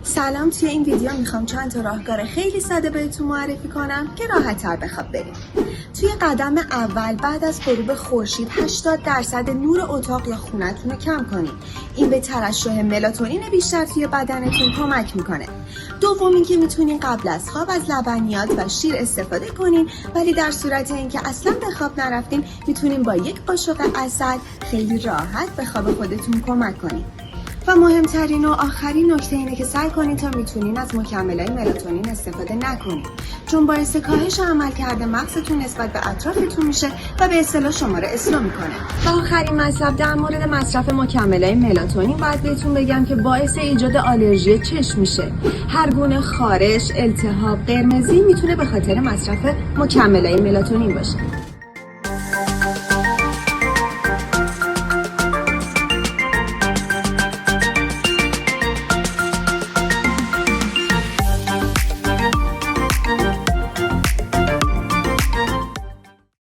سلام، توی این ویدیو میخوام چند تا راهکار خیلی ساده بهتون معرفی کنم که راحت‌تر به خواب برید. توی قدم اول بعد از غروب خورشید 80% نور اتاق یا خونه‌تون رو کم کنید. این به ترشح ملاتونین بیشتر توی بدنتون کمک میکنه. دومی که میتونین قبل از خواب از لبنیات و شیر استفاده کنین، ولی در صورت اینکه اصلا به خواب نرفتین میتونین با یک قاشق عسل خیلی راحت به خواب خودتون کمک کنین. و مهمترین و آخرین نکته اینه که سعی کنید تا میتونین از مکمل‌های ملاتونین استفاده نکنید، چون باعث کاهش عملکرد مغزتون نسبت به اطرافتون میشه و به اصطلاح شما رو اسلو میکنه. و آخرین مطلب در مورد مصرف مکمل‌های ملاتونین باید بهتون بگم که باعث ایجاد آلرژی چشم میشه. هر گونه خارش، التهاب، قرمزی میتونه به خاطر مصرف مکمل‌های ملاتونین باشه.